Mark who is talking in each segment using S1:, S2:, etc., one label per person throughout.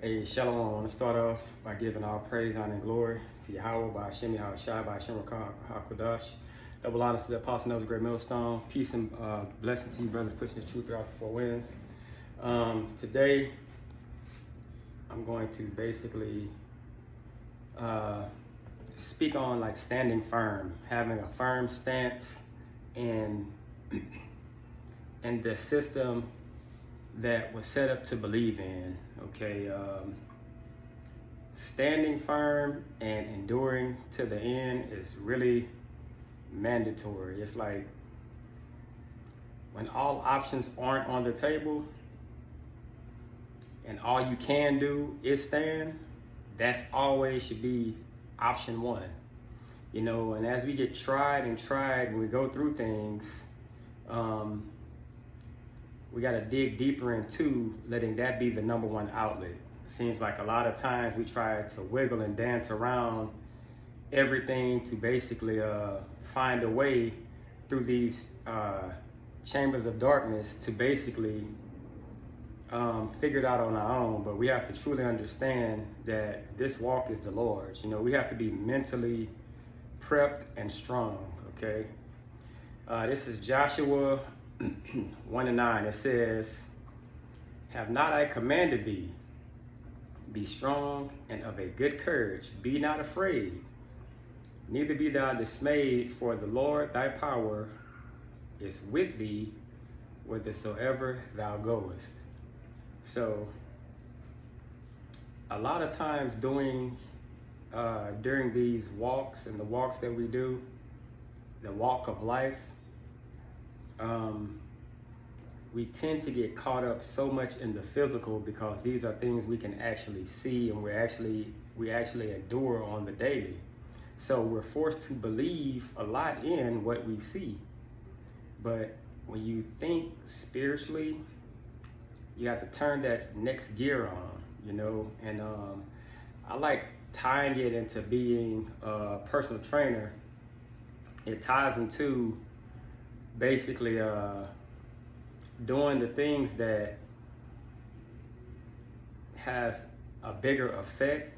S1: Hey, Shalom. I want to start off by giving all praise, honor, and glory to Yahweh, by Hashem, Yahweh Shai, by Hashem, HaKadosh. Double honor to the Apostle Nelson Great Millstone. Peace and blessing to you, brothers, pushing the truth throughout the four winds. Today, I'm going to basically speak on like standing firm, having a firm stance in the system that was set up to believe in. Okay, standing firm and enduring to the end is really mandatory. It's like when all options aren't on the table and all you can do is stand, that's always should be option one. You know, and as we get tried and we go through things, we got to dig deeper into letting that be the number one outlet. It seems like a lot of times we try to wiggle and dance around everything to basically find a way through these chambers of darkness to basically figure it out on our own. But we have to truly understand that this walk is the Lord's. You know, we have to be mentally prepped and strong, okay? This is Joshua 1:9. It says, "Have not I commanded thee? Be strong and of a good courage. Be not afraid, neither be thou dismayed, for the Lord thy power is with thee whithersoever thou goest." So, a lot of times during these walks and the walks that we do, the walk of life, we tend to get caught up so much in the physical because these are things we can actually see and we actually endure on the daily. So we're forced to believe a lot in what we see. But when you think spiritually, you have to turn that next gear on, you know. And I like tying it into being a personal trainer. It ties into basically doing the things that has a bigger effect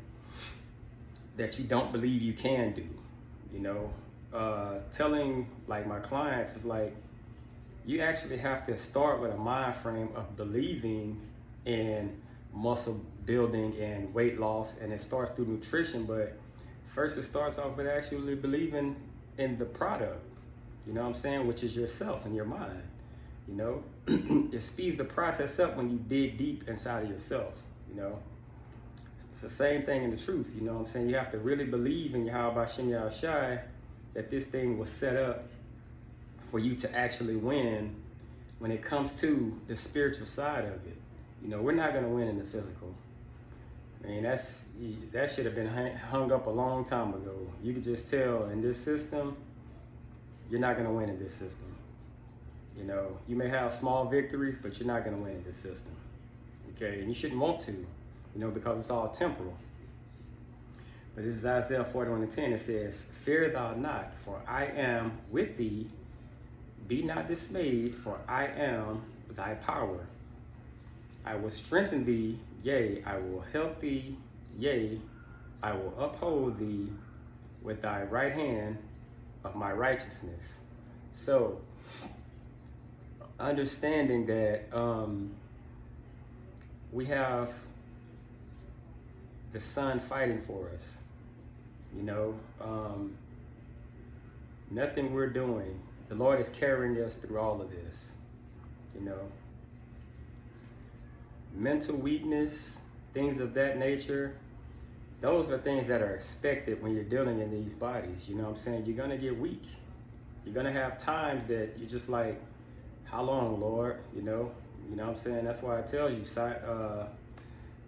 S1: that you don't believe you can do. You know, telling like my clients is like, you actually have to start with a mind frame of believing in muscle building and weight loss, and it starts through nutrition. But first it starts off with actually believing in the product, you know what I'm saying, which is yourself and your mind. You know, it speeds the process up when you dig deep inside of yourself. You know, it's the same thing in the truth. You know what I'm saying? You have to really believe in Yahweh Shem Yahweh Shai that this thing was set up for you to actually win when it comes to the spiritual side of it. You know, we're not going to win in the physical. I mean, that should have been hung up a long time ago. You could just tell in this system, you're not going to win in this system. You know, you may have small victories, but you're not going to win in this system. Okay, and you shouldn't want to, you know, because it's all temporal. But this is Isaiah 41:10. It says, "Fear thou not, for I am with thee. Be not dismayed, for I am thy power. I will strengthen thee, yea, I will help thee, yea, I will uphold thee with thy right hand of my righteousness." So, understanding that we have the Son fighting for us, you know, nothing we're doing, the Lord is carrying us through all of this, you know. Mental weakness, things of that nature, those are things that are expected when you're dealing in these bodies, you know what I'm saying? You're gonna get weak. You're gonna have times that you're just like, how long, Lord? You know what I'm saying? That's why it tells you,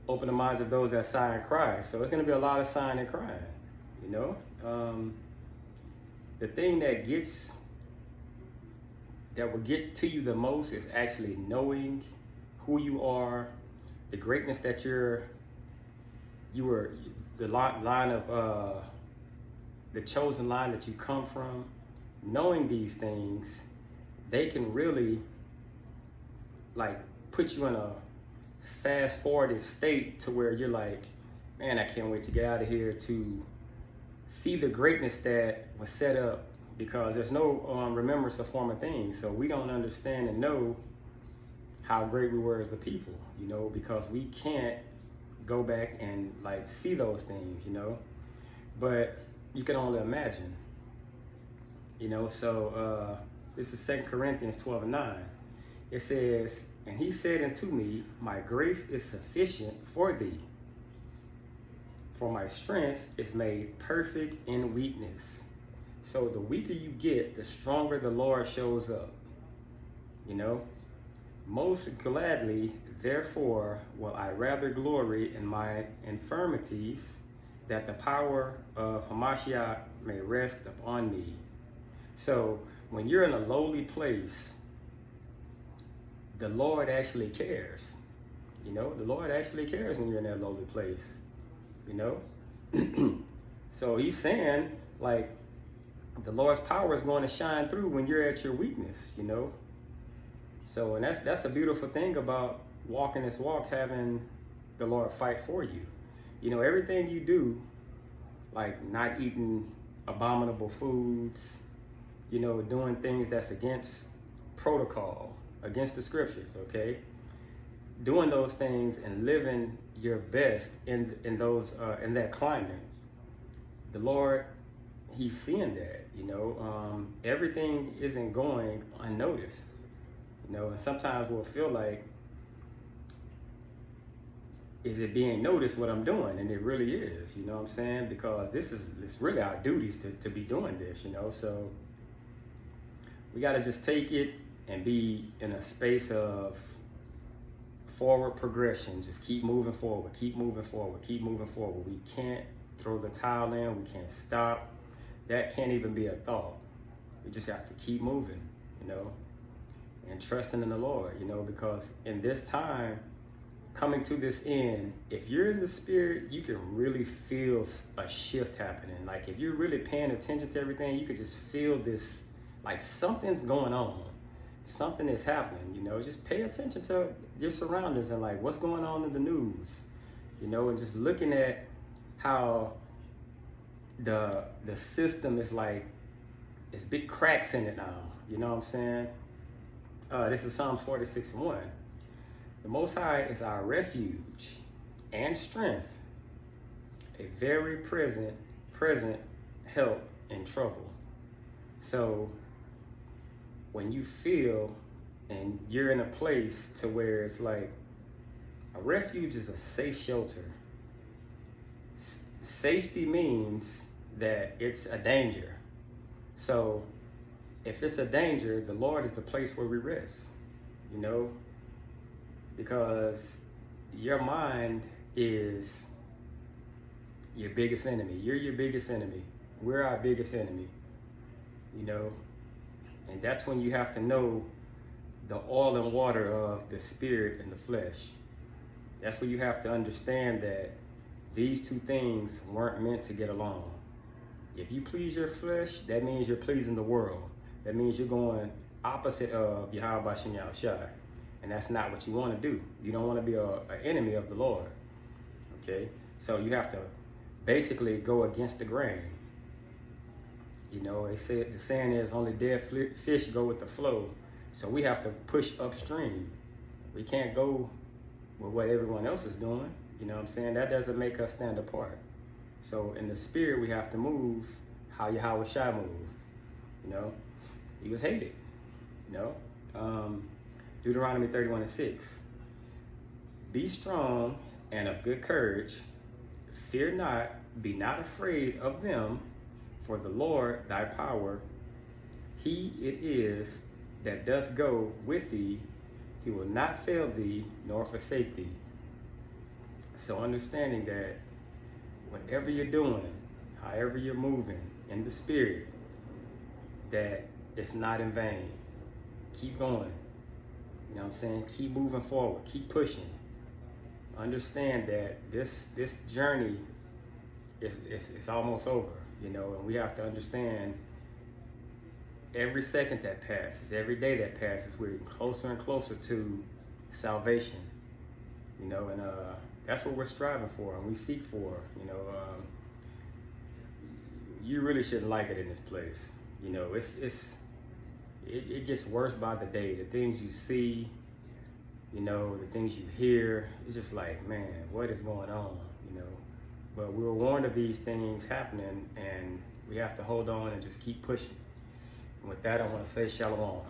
S1: open the minds of those that sigh and cry. So it's gonna be a lot of sighing and crying, you know? The thing that will get to you the most is actually knowing who you are, the greatness that you were, the line of, the chosen line that you come from. Knowing these things, they can really like put you in a fast forwarded state to where you're like, man, I can't wait to get out of here to see the greatness that was set up, because there's no remembrance of former things. So we don't understand and know how great we were as a people, you know, because we can't go back and like see those things, you know, but you can only imagine, you know. So this is 2 Corinthians 12:9. It says, and he said unto me, my grace is sufficient for thee, for my strength is made perfect in weakness. So the weaker you get, the stronger the Lord shows up, you know. Most gladly, therefore, will I rather glory in my infirmities, that the power of Hamashiach may rest upon me. So when you're in a lowly place, the Lord actually cares. You know, the Lord actually cares when you're in that lowly place, you know. So he's saying, like, the Lord's power is going to shine through when you're at your weakness, you know. So, and that's a beautiful thing about walking this walk, having the Lord fight for you. You know, everything you do, like not eating abominable foods, you know, doing things that's against protocol, against the scriptures, okay? Doing those things and living your best in that climate. The Lord, he's seeing that, you know. Everything isn't going unnoticed. You know, and sometimes we'll feel like, is it being noticed what I'm doing? And it really is, you know what I'm saying? Because it's really our duties to be doing this, you know. So we got to just take it and be in a space of forward progression. Just keep moving forward, keep moving forward, keep moving forward. We can't throw the towel in, we can't stop. That can't even be a thought. We just have to keep moving, you know, and trusting in the Lord, you know, because in this time, coming to this end, if you're in the spirit, you can really feel a shift happening. Like if you're really paying attention to everything, you can just feel this, like something's going on. Something is happening, you know. Just pay attention to your surroundings and like what's going on in the news, you know, and just looking at how the system is like, it's big cracks in it now, you know what I'm saying? This is Psalms 46:1. The Most High is our refuge and strength, a very present help in trouble. So when you feel and you're in a place to where it's like, a refuge is a safe shelter. Safety means that it's a danger. So if it's a danger, the Lord is the place where we rest, you know, because your mind is your biggest enemy. You're your biggest enemy. We're our biggest enemy, you know, and that's when you have to know the oil and water of the spirit and the flesh. That's when you have to understand that these two things weren't meant to get along. If you please your flesh, that means you're pleasing the world. That means you're going opposite of Yahweh Shem Yahushai. And that's not what you want to do. You don't want to be an enemy of the Lord. Okay? So you have to basically go against the grain. You know, they said the saying is only dead fish go with the flow. So we have to push upstream. We can't go with what everyone else is doing. You know what I'm saying? That doesn't make us stand apart. So in the spirit, we have to move how Yahweh Shai moved. You know, he was hated. You know, Deuteronomy 31:6. Be strong and of good courage. Fear not, be not afraid of them, for the Lord thy power, he it is that doth go with thee. He will not fail thee nor forsake thee. So understanding that whatever you're doing, however you're moving in the spirit, that it's not in vain. Keep going. You know what I'm saying? Keep moving forward. Keep pushing. Understand that this journey is almost over, you know, and we have to understand every second that passes, every day that passes, we're closer and closer to salvation. you know, and that's what we're striving for and we seek for, you know. You really shouldn't like it in this place. You know, it gets worse by the day. The things you see, you know, the things you hear, it's just like, man, what is going on, you know? But we were warned of these things happening, and we have to hold on and just keep pushing. And with that, I want to say shalom.